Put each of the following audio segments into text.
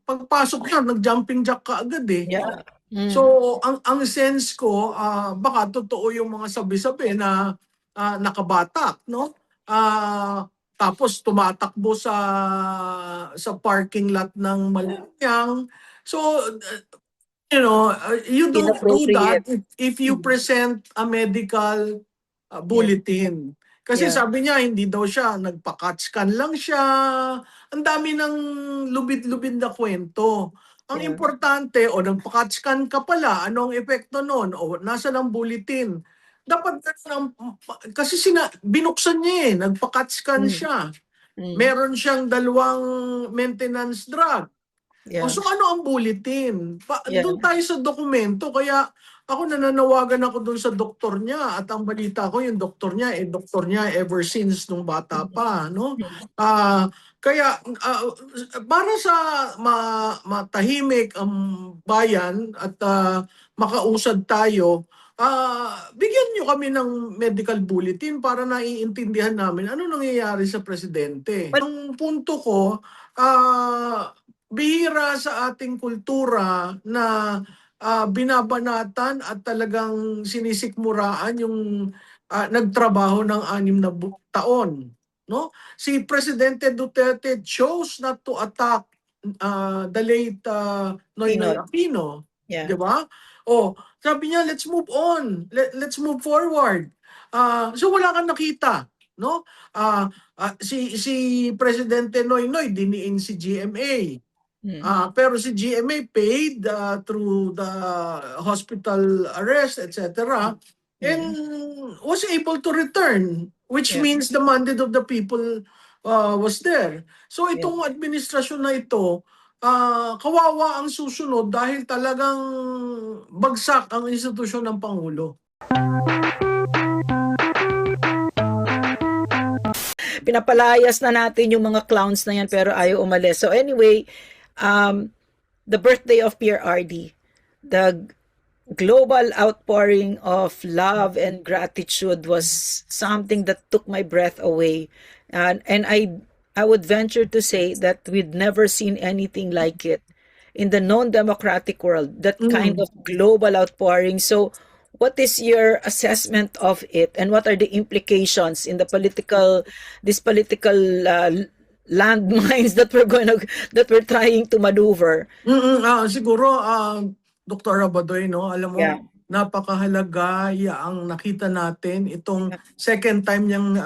pagpasok niya, nag-jumping jack ka agad eh. Yeah. So, ang sense ko, baka totoo yung mga sabi-sabi na nakabatak, no? Tapos tumatakbo sa parking lot ng Malacanang. So, you don't do that if you present a medical bulletin. Kasi sabi niya, hindi daw siya, nagpa-CAT-scan lang siya. Ang dami ng lubid-lubid na kwento. Ang importante, nagpa-CAT-scan ka pala, anong epekto nun? O nasa ng bulletin. Dapat, kasi binuksan niya nagpa-CAT-scan siya. Meron siyang 2 maintenance drug. So ano ang bulletin? Doon tayo sa dokumento, kaya ako nananawagan ako doon sa doktor niya, at ang balita ko yung doktor niya ever since nung bata pa, no? Kaya para sa matahimik ang bayan at makausad tayo, bigyan niyo kami ng medical bulletin para naiintindihan namin ano nangyayari sa presidente. Ang punto ko, bihira sa ating kultura na binabanatan at talagang sinisikmuraan yung nagtrabaho ng 6 na taon, no? Si Presidente Duterte chose not to attack the late Noynoy Aquino, di ba? Sabi niya, let's move on, let's move forward. So wala kang nakita, no? Si Presidente Noynoy diniin si GMA. Pero si GMA paid through the hospital arrest, etc. And was able to return, which means the mandate of the people was there. So itong administrasyon na ito, kawawa ang susunod dahil talagang bagsak ang institusyon ng Pangulo. Pinapalayas na natin yung mga clowns na yan pero ayaw umalis. So anyway, the birthday of PRRD, the global outpouring of love and gratitude was something that took my breath away. And I would venture to say that we'd never seen anything like it in the non-democratic world, that kind of global outpouring. So what is your assessment of it, and what are the implications in the political landmines that we're trying to maneuver? Siguro, Dr. Abadoy, no, alam mo, napakahalaga ang nakita natin itong second time niyang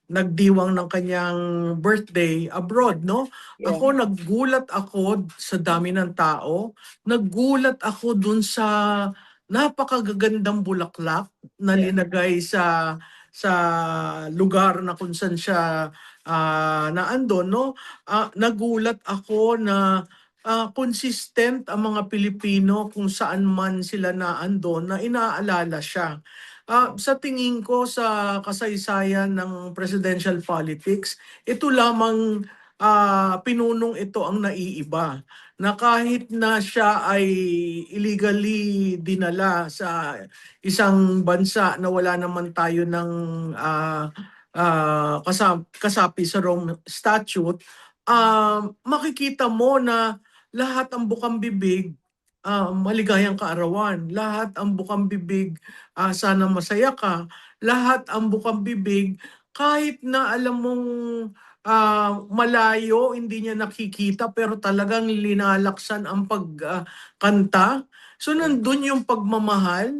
nagdiwang ng kanyang birthday abroad, no? Ako, naggulat ako sa dami ng tao. Naggulat ako dun sa napakagagandang bulaklak na linagay sa lugar na kung saan siya naandon, no? Nagulat ako na consistent ang mga Pilipino kung saan man sila naandon na inaalala siya. Sa tingin ko, sa kasaysayan ng presidential politics, ito lamang pinunong ito ang naiiba, na kahit na siya ay illegally dinala sa isang bansa na wala naman tayo ng kasapi sa Rome Statute, makikita mo na lahat ang bukang bibig, maligayang kaarawan. Lahat ang bukang bibig, sana masaya ka. Lahat ang bukang bibig, kahit na alam mong malayo, hindi niya nakikita, pero talagang linalaksan ang pagkanta. So nandun yung pagmamahal,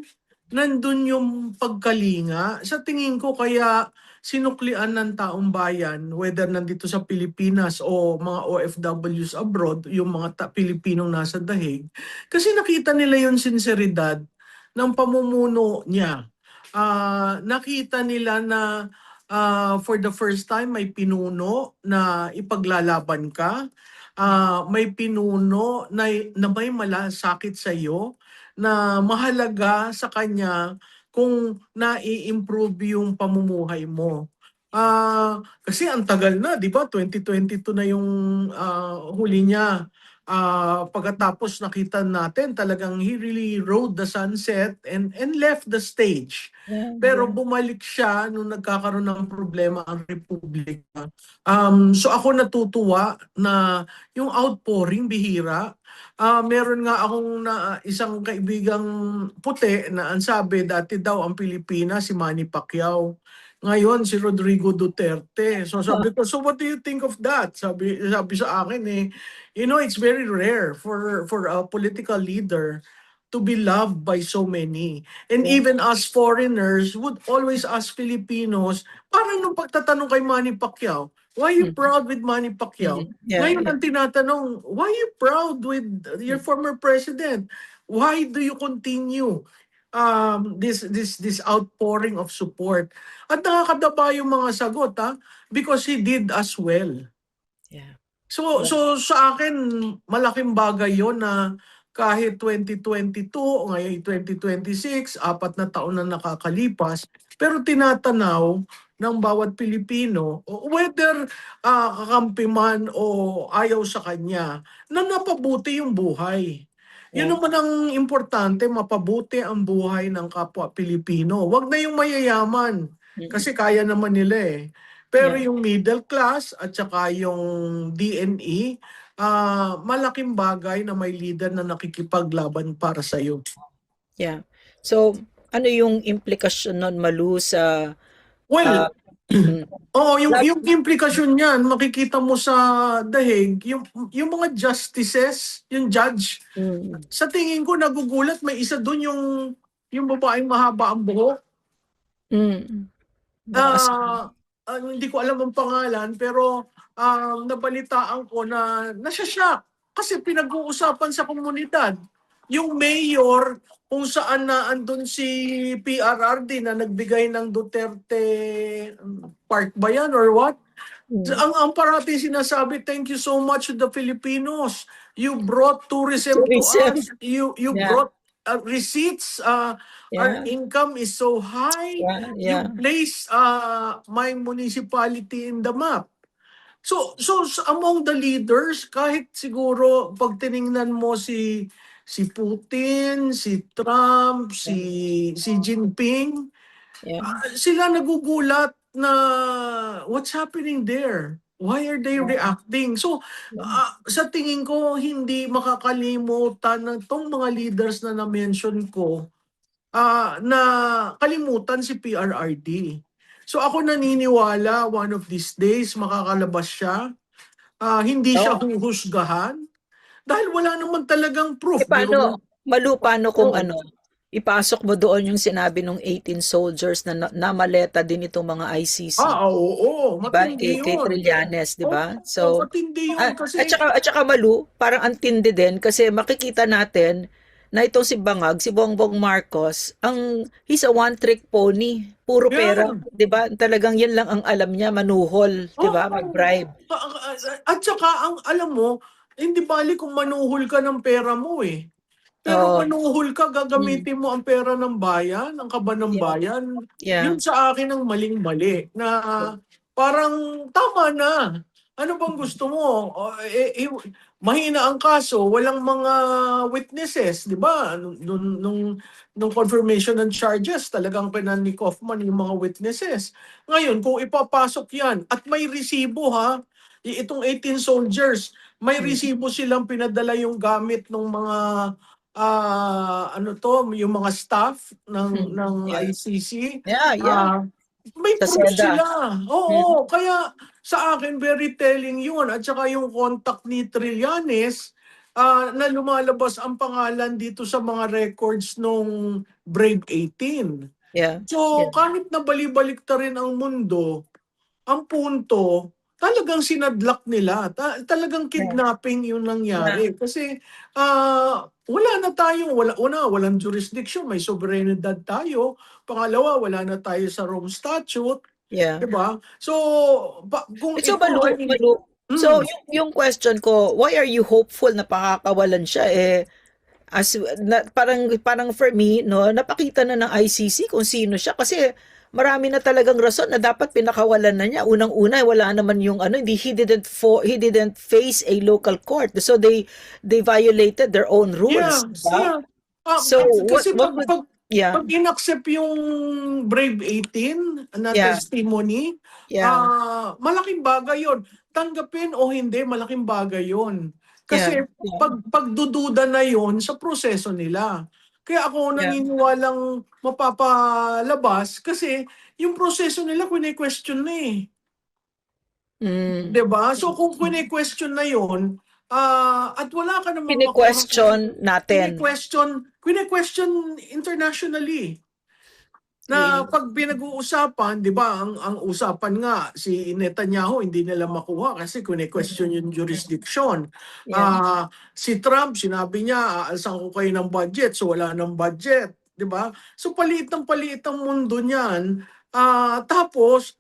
nandun yung pagkalinga. Sa tingin ko, kaya sinuklian ng taong bayan, whether nandito sa Pilipinas o mga OFWs abroad, yung mga Pilipinong nasa dahig, kasi nakita nila yung sinseridad ng pamumuno niya. Nakita nila na for the first time may pinuno na ipaglalaban ka, may pinuno na may malasakit sa iyo, na mahalaga sa kanya kung na-i-improve yung pamumuhay mo. Kasi ang tagal na, di ba? 2022 na yung huli niya Pagkatapos nakita natin talagang he really rode the sunset and left the stage. Yeah, Pero yeah. bumalik siya nung nagkakaroon ng problema ang Republika. So ako natutuwa na yung outpouring bihira. Meron nga akong isang kaibigang puti na ang sabi dati daw ang Pilipinas si Manny Pacquiao. Ngayon si Rodrigo Duterte. So sabi ko, so what do you think of that? Sabi sa akin it's very rare for a political leader to be loved by so many. And Yeah. even us foreigners would always ask Filipinos, parang nung pagtatanong kay Manny Pacquiao, why you proud with Manny Pacquiao? Yeah, Ngayon yeah. ang tinatanong, why you proud with your former president? Why do you continue this outpouring of support? At nakakadaba yung mga sagot because he did as well. Yeah. So sa akin malaking bagay 'yon na kahit 2022 ngayon 2026, 4 na taon na nakakalipas, pero tinatanaw ng bawat Pilipino whether kakampi man o ayaw sa kanya na napabuti yung buhay. Yun Yeah. naman ang importante, mapabuti ang buhay ng kapwa Pilipino. Wag na yung mayayaman kasi kaya naman nila Pero Yeah. yung middle class at saka yung DNE, malaking bagay na may leader na nakikipaglaban para sa iyo. Yeah. So, ano yung implikasyon nun, Malu, sa Well, yung Lagi- yung implikasyon niyan makikita mo sa dahig, yung mga justices, yung judge, sa tingin ko nagugulat may isa doon yung babaeng mahaba ang buhok. Hindi ko alam ang pangalan pero nabalitaan ko na nasya-shock kasi pinag-uusapan sa komunidad. Yung mayor kung saan na andun si PRRD na nagbigay ng Duterte Park ba yan or what? Ang parati sinasabi, thank you so much to the Filipinos. You brought tourism to Tourism. us. You Yeah. brought receipts. Our income is so high. You place my municipality in the map. So among the leaders, kahit siguro pag tiningnan mo si Putin, si Trump, si Xi Jinping, sila nagugulat na what's happening there? Why are they reacting? So sa tingin ko hindi makakalimutan ng tong mga leaders na na-mention ko na kalimutan si PRRD. So ako naniniwala one of these days makakalabas siya. Hindi siya huhusgahan dahil wala naman talagang proof. Paano, Malu, paano kung Oo. ipasok mo doon yung sinabi ng 18 soldiers na namaleta din itong mga ICC? Oo. Diba? Matindi Kay yun. Trillanes, diba? Matindi yun kasi... At saka Malu, parang antindi din kasi makikita natin na itong si Bangag, si Bongbong Marcos, he's a one-trick pony. Puro pera, di ba? Talagang yan lang ang alam niya, manuhol, di ba? Mag-bribe. At saka, alam mo, hindi bali kung manuhol ka ng pera mo Pero manuhol ka, gagamitin mo ang pera ng bayan, ang kaba ng bayan. Yun sa akin ang maling-mali. Na parang tama na. Ano bang gusto mo? Mahina ang kaso, walang mga witnesses, di ba? Nung confirmation ng charges, talagang pinan ni Kaufman yung mga witnesses. Ngayon, kung ipapasok yan, at may resibo itong 18 soldiers, may resibo silang pinadala yung gamit ng mga yung mga staff ng ICC. May proof sila. Oo, kaya sa akin very telling yun. At saka yung contact ni Trillanes na lumalabas ang pangalan dito sa mga records nung Brave 18. So kahit na balibalik rin ang mundo, ang punto, talagang sinadlak nila. Talagang kidnapping yung nangyari. Kasi wala na tayong, walang jurisdiction, may sovereignty tayo. Pangalawa, wala na tayo sa Rome Statute. Diba? So, kung ito Malu, so yung question ko, why are you hopeful na pakakawalan siya? Parang for me, no, napakita na ng ICC kung sino siya kasi marami na talagang rason na dapat pinakawalan na niya. Unang-una, wala naman yung ano, he didn't face a local court. So they violated their own rules, Yeah, diba? yeah. So Kasi what would yeah, pag inaccept yung Brave 18 na yeah, testimony, yeah, malaking bagay yon. Tanggapin o hindi, malaking bagay yon. yeah, Kasi pagdududa na yon sa proseso nila. Kaya ako yeah. naniniwalang mapapalabas kasi yung proseso nila kine-question na eh. Mm. 'Di ba? So kung kine-question na yon, at wala ka namang makuha, Kine-question natin. kine-question internationally. Na Really. pag pinag-uusapan, 'di ba, ang usapan nga si Netanyahu hindi nila makuha kasi kine-question yung jurisdiction. Yeah, Si Trump sinabi niya, aalsan ko kayo ng budget, so wala ng budget, 'di ba? So paliit ang mundo niyan. Tapos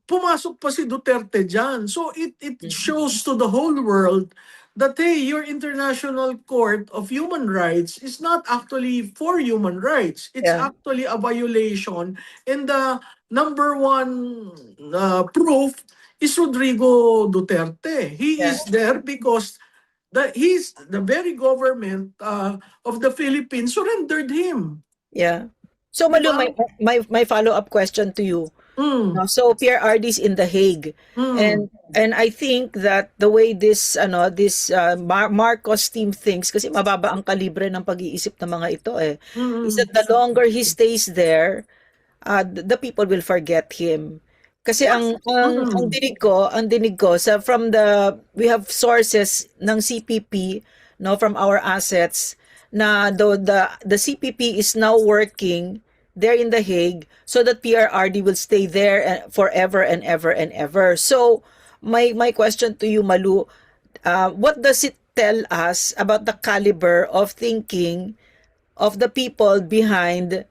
pumasok pa si Duterte dyan. So it shows to the whole world that, hey, your International Court of Human Rights is not actually for human rights. It's yeah, actually a violation. And the number one proof is Rodrigo Duterte. He yeah, is there because he's the very government of the Philippines surrendered him. yeah. So Di Malu, ba? my follow-up question to you. Mm, So PRRD is in The Hague, mm, and I think that the way this Marcos team thinks, kasi mababa ang kalibre ng pag-iisip ng mga ito is mm, that the longer he stays there, the people will forget him. Kasi mm. ang dinig ko sa we have sources ng CPP, no, from our assets, na the CPP is now working there in The Hague so that PRRD will stay there forever and ever and ever. So my question to you, Malu, what does it tell us about the caliber of thinking of the people behind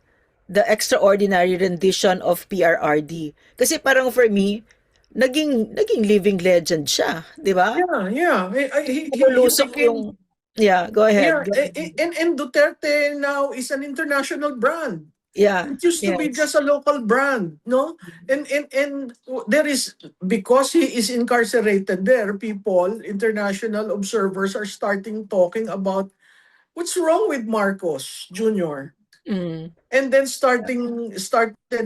the extraordinary rendition of PRRD? Kasi parang for me, naging living legend siya, 'di ba? Yeah. He Lulusok became, yung Yeah, go ahead. yeah, and Duterte now is an international brand. Yeah, It used to be yes. just a local brand, no? And there is, because he is incarcerated there, international observers are starting talking about what's wrong with Marcos Jr. Mm, And then started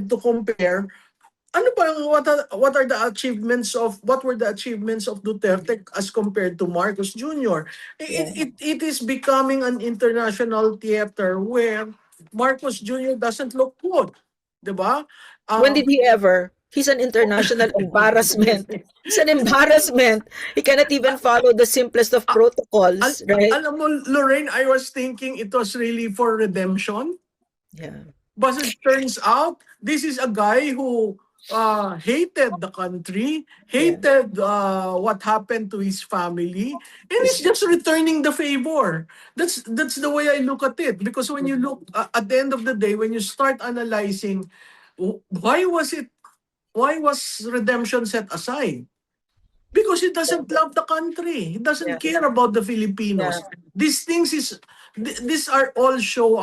to compare ano ba what were the achievements of Duterte as compared to Marcos Jr. yeah. It is becoming an international theater where Marcos Jr. doesn't look good, 'di ba? When Um, did he ever? He's an international embarrassment. He's an embarrassment. He cannot even follow the simplest of protocols, right? Alam mo, Lorraine, I was thinking it was really for redemption. Yeah. But it turns out this is a guy who hated the country, Yeah. hated what happened to his family, and he's just returning the favor. That's the way I look at it. Because when you look at the end of the day, when you start analyzing why was redemption set aside? Because he doesn't love the country. He doesn't Yeah. care about the Yeah. Filipinos. These are all show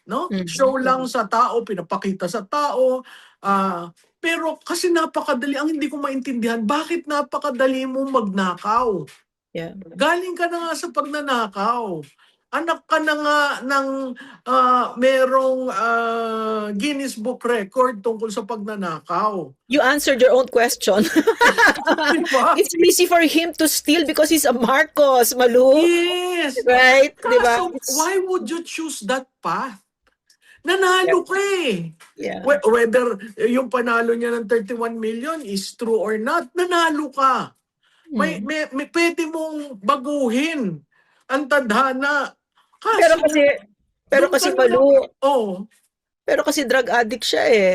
no? Show Mm. lang sa tao, pinapakita sa tao. Pero kasi napakadali, ang hindi ko maintindihan, bakit napakadali mo magnakaw? Yeah. Galing ka na nga sa pagnanakaw. Anak ka na nga ng merong Guinness Book Record tungkol sa pagnanakaw. You answered your own question. Diba? It's easy for him to steal because he's a Marcos, Malu. Yes. Right? Diba? Kaso, why would you choose that path? Nanalo ka eh. Yeah. Whether yung panalo niya ng 31 million is true or not, nanalo ka. May pwede mong baguhin ang tadhana. Pero kasi Malu, pero kasi drug addict siya eh.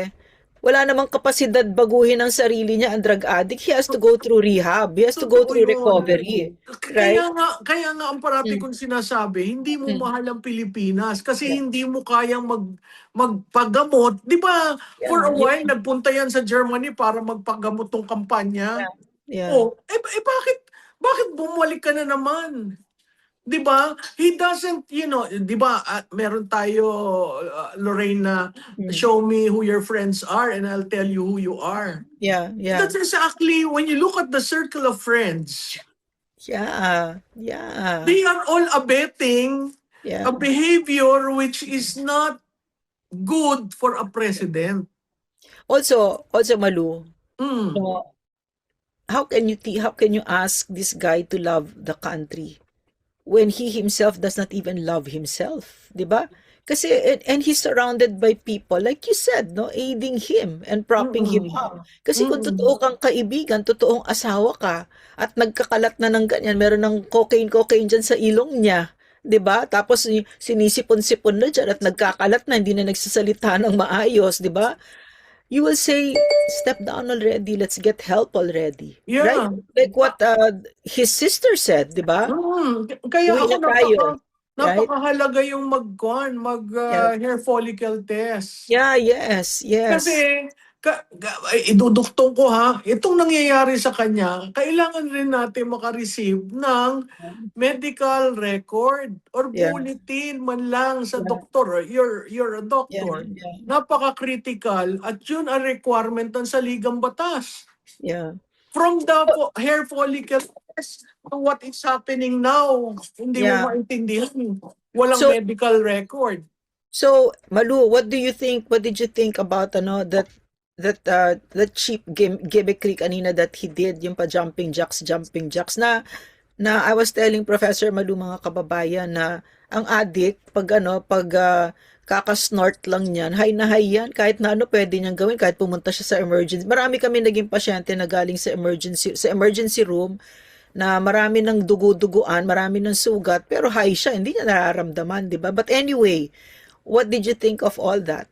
Wala namang kapasidad baguhin ang sarili niya, ang drug addict. He has to go through rehab. He has to go through recovery. Right? Kaya nga ang parati kong sinasabi, hindi mo mahal ang Pilipinas kasi hindi mo kayang magpagamot. Di ba, for a while, nagpunta yan sa Germany para magpagamot tong kampanya. Yeah. Bakit bumalik ka na naman? 'Di ba? He doesn't, you know, 'di ba, meron tayo, Lorraine, na Mm. show me who your friends are and I'll tell you who you are. Yeah, yeah, That's exactly when you look at the circle of friends, yeah, yeah, they are all abetting yeah. a behavior which is not good for a president. Also, Malu, Mm. no, how can you ask this guy to love the country when he himself does not even love himself, 'di ba? Kasi and he's surrounded by people like you said, no, aiding him and propping him Mm. up. Kasi kung Mm. totoo kang kaibigan, totoong asawa ka at nagkakalat na ng ganyan, meron ng cocaine diyan sa ilong niya, 'di ba? Tapos sinisipon-sipon na diyan at nagkakalat na, hindi na nagsasalita ng maayos, 'di ba? You will say, step down already, let's get help already. Right? Yeah. Like what his sister said, di ba? Kaya Uwi ako na tayo. Right? napakahalaga yung Yeah. hair follicle test. Yeah, yes, yes. Kasi iduduktong ko ha, itong nangyayari sa kanya, kailangan rin natin maka-receive ng medical record or Yeah, bulletin man lang sa yeah, doktor. You're a yeah, doctor. yeah, Napaka-critical at yun ang requirement ng saligang batas. yeah. From the hair follicle test to what is happening now, hindi mo Yeah. maintindihan. Walang So, medical record. so Malu, what did you think about that cheap gimmickry kanina that he did, yung pa jumping jacks na I was telling Professor Malu, mga kababayan, na ang addict pag kakasnort lang niyan, high na high yan, kahit na ano pwede niyang gawin, kahit pumunta siya sa emergency. Marami kami naging pasyente na galing sa emergency room na marami ng dugo-duguan, marami ng sugat, pero high siya, hindi niya nararamdaman, di ba? But anyway, what did you think of all that?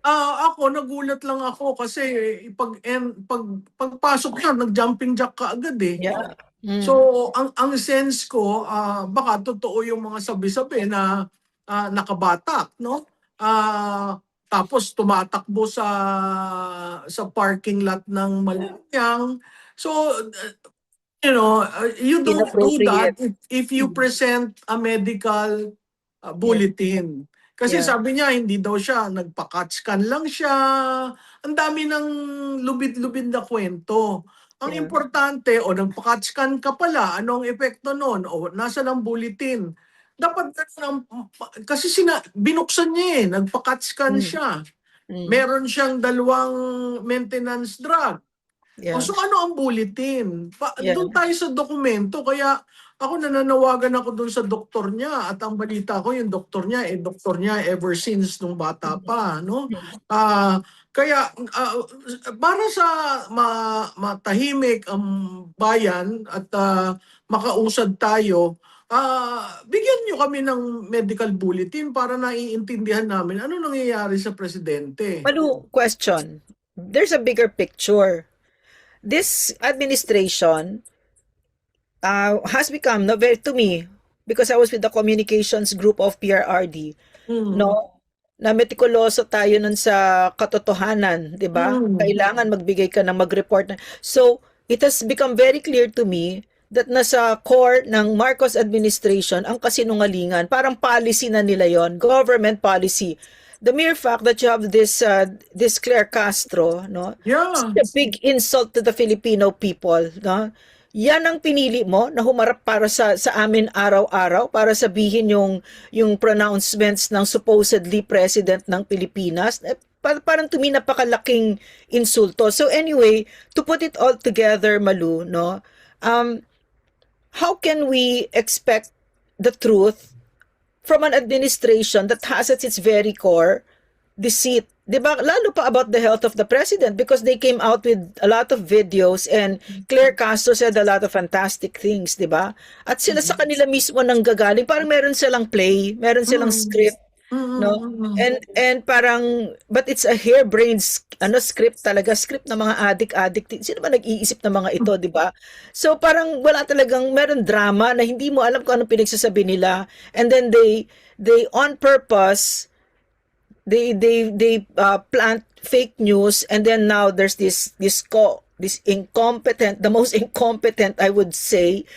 Ako nagulat lang ako kasi pagpasok niya nag-jumping jack ka agad eh. Yeah. So Mm. ang sense ko, baka totoo yung mga sabi-sabi na nakabatak, no? Tapos tumatakbo sa parking lot ng Malacanang. So you don't do that Inappropriate. if you present a medical Yeah. bulletin. Kasi Yeah. sabi niya, hindi daw siya, nagpa-CAT-scan lang siya. Ang dami ng lubid-lubid na kwento. Ang Yeah. importante, o nagpa-CAT-scan ka pala, anong epekto nun? O nasa ng bulletin? Dapat, kasi binuksan niya nagpa-CAT-scan Mm. siya. Mm. Meron siyang 2 maintenance drug. Yeah. So ano ang bulletin? Yeah. Doon tayo sa dokumento. Kaya ako nananawagan ako doon sa doktor niya. At ang balita ko, yung doktor niya ever since nung bata pa. No? Kaya para sa matahimik ang bayan at makausad tayo, bigyan niyo kami ng medical bulletin para naiintindihan namin ano nangyayari sa presidente. Malu, question. There's a bigger picture. This administration has become, no, very, to me, because I was with the communications group of PRRD, no, na metikuloso tayo nun sa katotohanan, di ba? Kailangan magbigay ka ng mag-report. So, it has become very clear to me that nasa core ng Marcos administration ang kasinungalingan. Parang policy na nila yon, government policy. The mere fact that you have this Claire Castro, no, Yeah. it's a big insult to the Filipino people, no. Yan ang pinili mo na humarap para sa amin araw-araw para sabihin yung pronouncements ng supposedly president ng Pilipinas. Parang to me napakalaking insulto. So anyway, to put it all together, Malu, no, how can we expect the truth from an administration that has at its very core deceit? Diba? Lalo pa about the health of the president because they came out with a lot of videos and Claire Castro said a lot of fantastic things, diba? At sila sa kanila mismo nanggagaling. Parang meron silang play, meron silang script, no? And parang, but it's a harebrained script talaga, script ng mga addict. Sino ba nag-iisip ng mga ito, diba? So parang wala talagang, meron drama na hindi mo alam kung anong pinagsasabi nila. And then they on purpose, they plant fake news, and then now there's this incompetent, the most incompetent, I would say,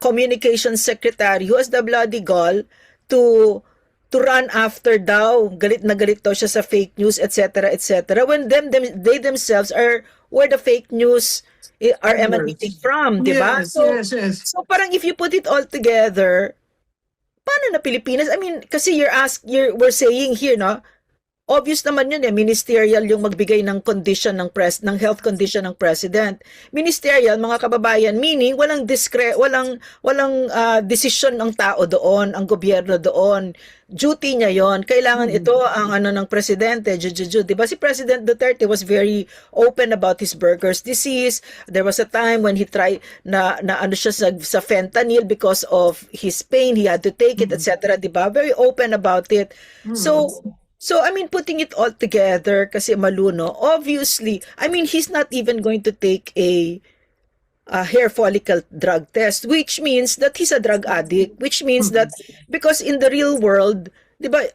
communications secretary who has the bloody gall to run after daw, galit na galit daw siya sa fake news, etc., when they themselves are where the fake news are emanating Yes. from, di ba? Yes, yes, yes. So parang if you put it all together, paano na Pilipinas? I mean, kasi we're saying here, no? Obvious naman yun ministerial yung magbigay ng condition ng health condition ng president. Ministerial, mga kababayan, meaning walang desisyon ng tao doon, ang gobyerno doon. Duty niya yon. Kailangan ito ang ng presidente, 'di ba? Si President Duterte was very open about his Buerger's disease. There was a time when he tried na siya sa fentanyl because of his pain, he had to take it, etc., 'di ba? Very open about it. So, I mean, putting it all together, kasi Maluno, obviously, I mean, he's not even going to take a hair follicle drug test, which means that he's a drug addict, which means that, because in the real world, di ba,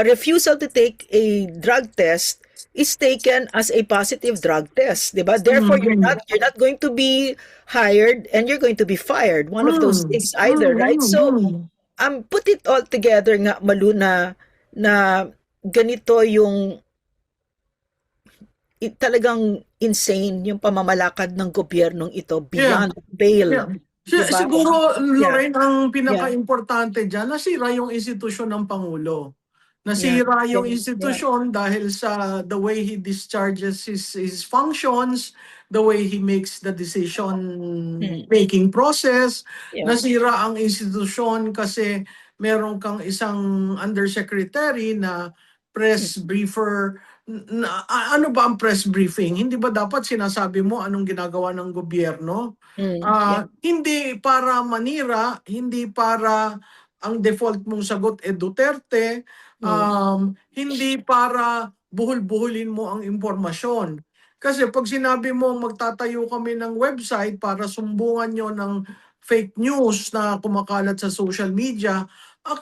refusal to take a drug test is taken as a positive drug test, di ba? Therefore, you're not going to be hired and you're going to be fired. One of those things either, right? So, put it all together nga, Maluna, na ganito yung talagang insane yung pamamalakad ng gobyernong ito beyond bail. Diba? Siguro, Lorraine, ang Yeah. pinaka-importante dyan, nasira yung institusyon ng Pangulo. Nasira yung institusyon dahil sa the way he discharges his functions, the way he makes the decision-making process. Nasira ang institusyon kasi meron kang isang undersecretary na press briefer. Ano ba ang press briefing? Hindi ba dapat sinasabi mo anong ginagawa ng gobyerno? Hindi para manira, hindi para ang default mong sagot Duterte, hindi para buhol-buhulin mo ang impormasyon. Kasi pag sinabi mo magtatayo kami ng website para sumbungan nyo ng fake news na kumakalat sa social media,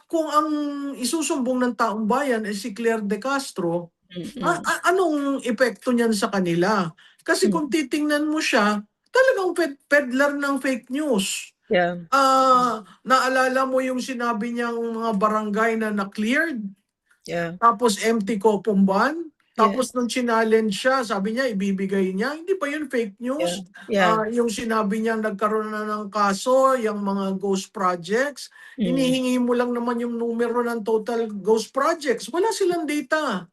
kung ang isusumbong ng taong bayan ay si Claire De Castro, anong epekto niyan sa kanila? Kasi kung titingnan mo siya, talagang peddler ng fake news. Naalala mo yung sinabi niyang mga barangay na na-cleared? Tapos empty Kopumban? Tapos nung challenge siya, sabi niya ibibigay niya. Hindi ba yun fake news? Yung sinabi niya nagkaroon na ng kaso, yung mga ghost projects, hinihingi mo lang naman yung numero ng total ghost projects. Wala silang data.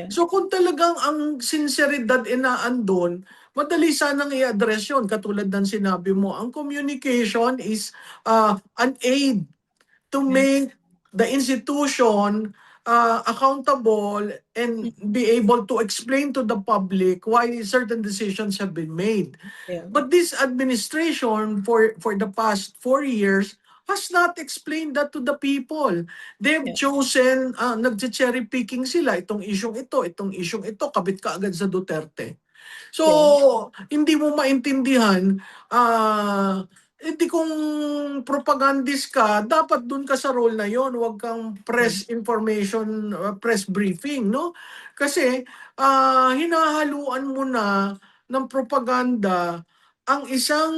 So kung talagang ang sinseridad inaandon, madali sanang i-address yun. Katulad ng sinabi mo, ang communication is an aid to make the institution accountable and be able to explain to the public why certain decisions have been made. But this administration for the past 4 years has not explained that to the people. They've chosen, nag-cherry picking sila, itong isyong ito, kabit kaagad sa Duterte. So, hindi mo maintindihan, hindi kung propagandist ka, dapat dun ka sa role na yon, huwag kang press information, press briefing, no? Kasi hinahaluan mo na ng propaganda ang isang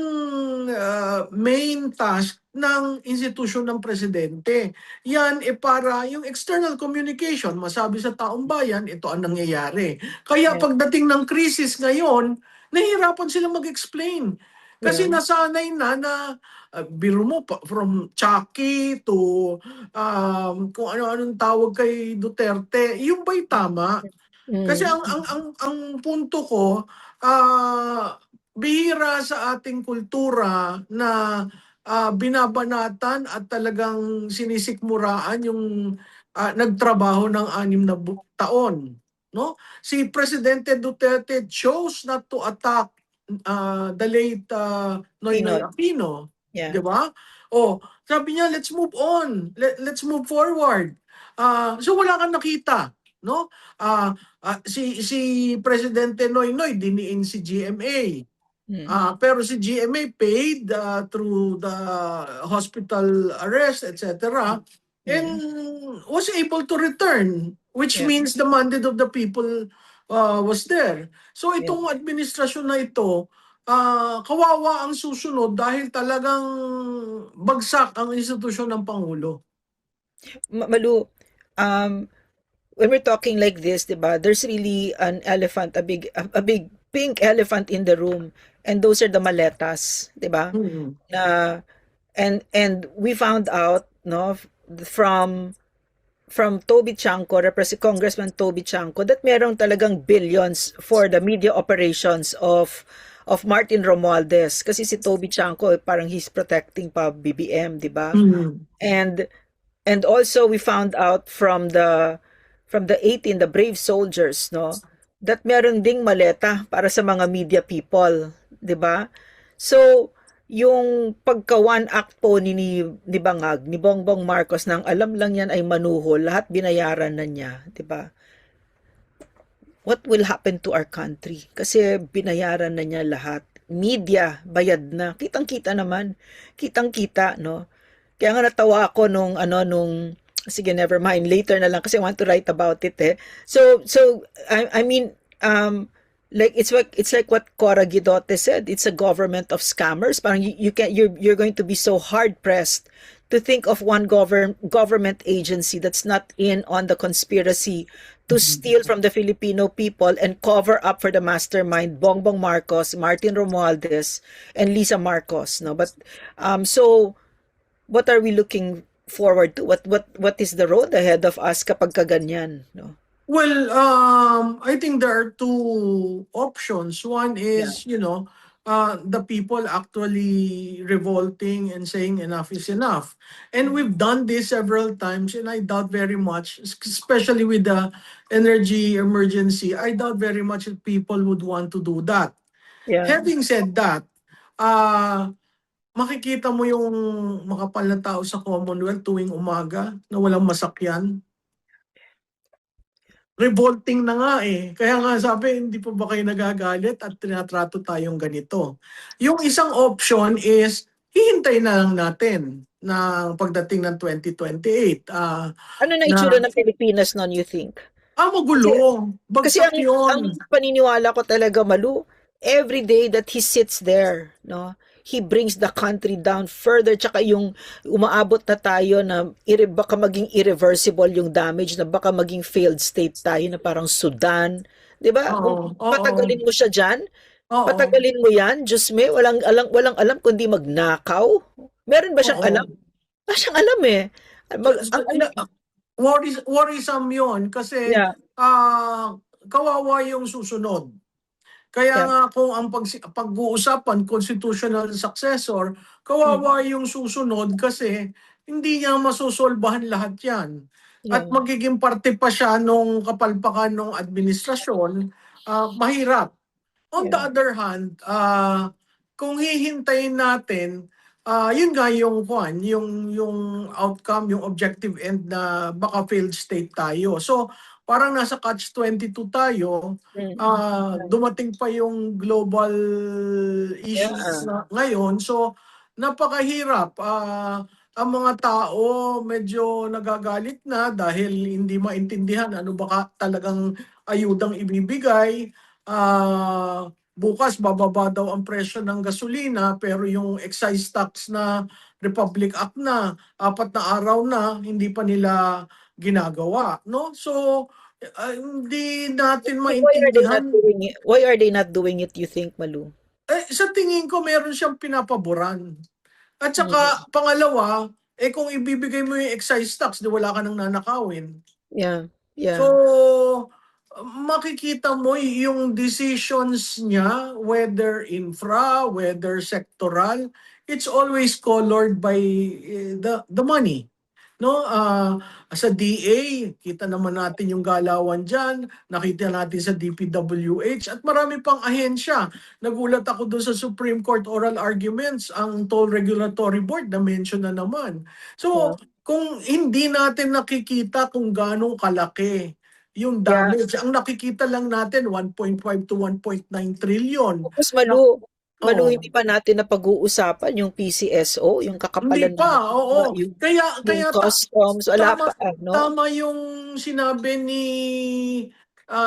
main task ng institusyon ng presidente. Yan para yung external communication, masabi sa taong bayan, ito ang nangyayari. Kaya pagdating ng krisis ngayon, nahihirapan sila mag-explain. Kasi nasanay na biro mo from Chucky to kung ano-anong tawag kay Duterte, yung ba'y tama? Kasi ang punto ko, bihira sa ating kultura na binabanatan at talagang sinisikmuraan yung nagtrabaho ng 6 na taon, no? Si Presidente Duterte chose not to attack the late Noynoy Aquino, di ba? Sabi niya, let's move on, let's move forward. So wala kang nakita, no? Si Presidente Noynoy diniin si GMA. Pero si GMA paid through the hospital arrest, etc., and was able to return, which means the mandate of the people was there. So itong administrasyon na ito, kawawa ang susunod dahil talagang bagsak ang institusyon ng Pangulo. Malu, um, when we're talking like this, 'di ba? There's really an elephant, a big pink elephant in the room, and those are the maletas, 'di ba? Mm. Na and we found out, no, from Toby Chanco, Congressman Toby Chanco, that merong talagang billions for the media operations of Martin Romualdez, kasi si Toby Chanco parang he's protecting pa BBM, 'di ba? Mm. And And also we found out from the 18, the brave soldiers, no, that meron ding maleta para sa mga media people, 'di ba? So, yung pagka one act po ni Bangag, ni Bongbong Marcos, nang alam lang yan ay manuhol, lahat binayaran na niya, 'di ba? What will happen to our country? Kasi binayaran na niya lahat. Media, bayad na. Kitang-kita naman. Kitang-kita, no? Kaya nga natawa ako sige, never mind, later na lang kasi I want to write about it eh. So I mean, like it's like what Cora Guidote said, it's a government of scammers. Parang you're going to be so hard pressed to think of one government agency that's not in on the conspiracy to steal from the Filipino people and cover up for the mastermind Bongbong Marcos, Martin Romualdez, and Lisa Marcos, no? But so what are we looking forward to? What is the road ahead of us kapag kaganyan, no? Well, I think there are two options. One is, the people actually revolting and saying enough is enough. And we've done this several times, and I doubt very much, especially with the energy emergency, I doubt very much that people would want to do that. Yeah. Having said that, makikita mo yung makapal na tao sa Commonwealth tuwing umaga na walang masakyan. Revolting na nga eh. Kaya nga sabi, hindi pa ba kayo nagagalit at tinatrato tayong ganito? Yung isang option is, hihintay na lang natin na pagdating ng 2028. Ano na itsura ng Pilipinas noon, you think? Magulo. Kasi Bagsak ang yun. paniniwala ko talaga, Malu, every day that he sits there, no, he brings the country down further. Tsaka yung umaabot na tayo na baka maging irreversible yung damage, na baka maging failed state tayo na parang Sudan. 'Di ba? Oo, Patagalin mo siya diyan. oo. Patagalin mo 'yan. Diyos me, walang alam kundi magnakaw. Meron ba siyang Oo. alam? Wala siyang alam eh. Worrisome yun kasi Yeah. kawawa yung susunod. Kaya Yeah. nga kung ang pag-uusapan constitutional successor, kawawa yung susunod kasi hindi niya masusolbahan lahat yan. At Yeah. magiging parte pa siya nung kapalpakan ng administrasyon, mahirap. On the Yeah. other hand, kung hihintayin natin, yun nga yung outcome, yung objective end na baka failed state tayo. So parang nasa catch-22 tayo. Dumating pa yung global issues ngayon. So napakahirap. Ang mga tao medyo nagagalit na dahil hindi maintindihan ano baka talagang ayudang ibibigay. Bukas bababa daw ang presyo ng gasolina pero yung excise tax na Republic Act na 4 na araw na hindi pa nila ginagawa, no? So hindi natin maintindihan. Why are they not doing it, you think, Malu? Sa tingin ko meron siyang pinapaboran. At saka pangalawa, kung ibibigay mo yung excise tax, di wala ka nang nanakawin. Yeah. Yeah. So makikita mo yung decisions niya, whether infra, whether sectoral, it's always colored by the money. No, sa DA, kita naman natin yung galawan diyan, nakita natin sa DPWH at marami pang ahensya. Nagulat ako doon sa Supreme Court oral arguments, ang Toll Regulatory Board na mention na naman. So, kung hindi natin nakikita kung ganong kalaki yung damage, ang nakikita lang natin 1.5 to 1.9 trillion. Tapos Malu, hindi pa natin napag-uusapan yung PCSO, yung kakapalan Hindi pa, oo. Kaya customs, wala pa, no? Tama yung sinabi ni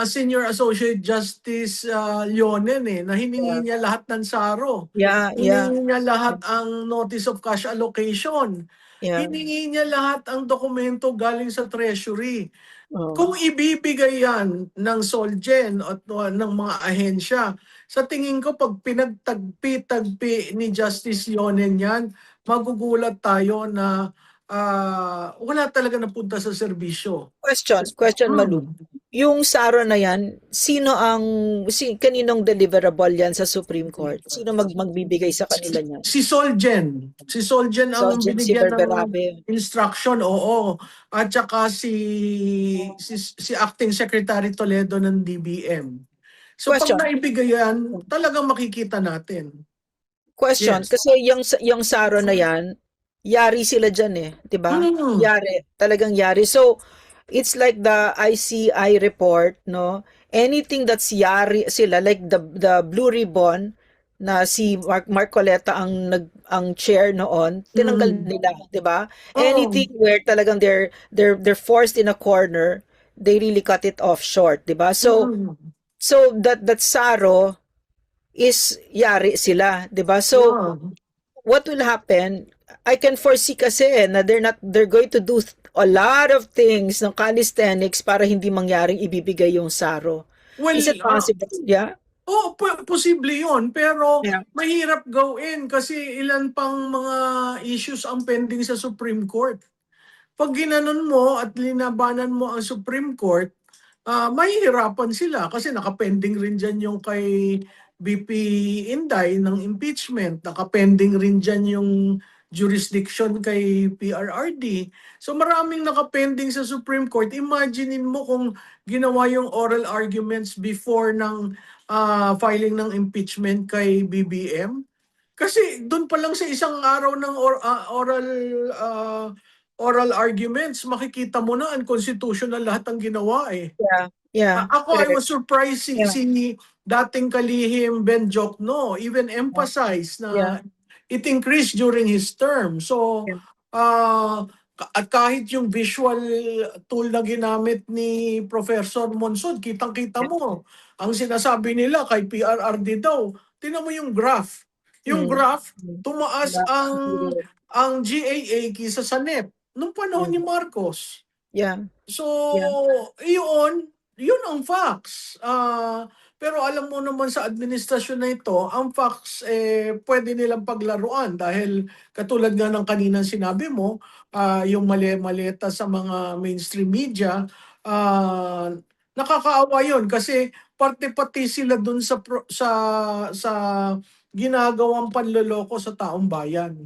Senior Associate Justice Leonen na hiningi Yeah. niya lahat ng saro. Yeah, yeah, Hiningi niya lahat ang notice of cash allocation. yeah. Hiningi niya lahat ang dokumento galing sa Treasury. Oh. Kung ibibigay yan ng Solgen at ng mga ahensya, sa tingin ko pag pinagtagpi-tagpi ni Justice Leonen yan, magugulat tayo na wala talaga napunta sa serbisyo. Question, Malu. Hmm. Yung SARO na yan, kaninong deliverable yan sa Supreme Court? Sino magbibigay sa kanila niyan? Si Solgen. Si Solgen ang Solgen si binigyan ng Berberabe. instruction, oo. At saka si Acting Secretary Toledo ng DBM. So Question. pag naibigay yan, talagang makikita natin. Question, Yes. kasi yung SARO na yan, yari sila dyan eh, di ba? Yari, talagang yari. So, it's like the ICI report, no? Anything that's yari sila, like the Blue Ribbon, na si Mark Coleta ang chair noon, tinanggal nila, di ba? Anything where talagang they're forced in a corner, they really cut it off short, di ba? So that SARO is yari sila, 'di ba? So what will happen? I can foresee kasi na they're going to do a lot of things ng calisthenics para hindi mangyaring ibibigay yung SARO. Well, Is it possible? Yeah. Oo, posible yun. Pero Yeah. mahirap gawin kasi ilan pang mga issues ang pending sa Supreme Court. Pag ginanon mo at linabanan mo ang Supreme Court, mahihirapan sila kasi nakapending rin dyan yung kay BP Inday ng impeachment. Nakapending rin dyan yung jurisdiction kay PRRD. So maraming nakapending sa Supreme Court. Imaginein mo kung ginawa yung oral arguments before ng filing ng impeachment kay BBM. Kasi doon pa lang sa isang araw ng oral arguments, makikita mo na unconstitutional lahat ang ginawa eh. Yeah. Yeah. Ako, I was surprised si dating kalihim Ben Jokno even emphasize na it increased during his term. So, at kahit yung visual tool na ginamit ni Professor Monsod, kitang-kita mo. Ang sinasabi nila kay PRRD daw, tinan mo yung graph. Yung graph, tumaas ang GAA kisa sa NEP nung panahon ni Marcos. Yeah. So, yun ang facts. Pero alam mo naman sa administrasyon na ito, ang facts pwede nilang paglaruan dahil katulad nga ng kaninang sinabi mo, yung maleta sa mga mainstream media, nakakaawa yun kasi parte-pati sila dun sa ginagawang panloloko sa taong bayan.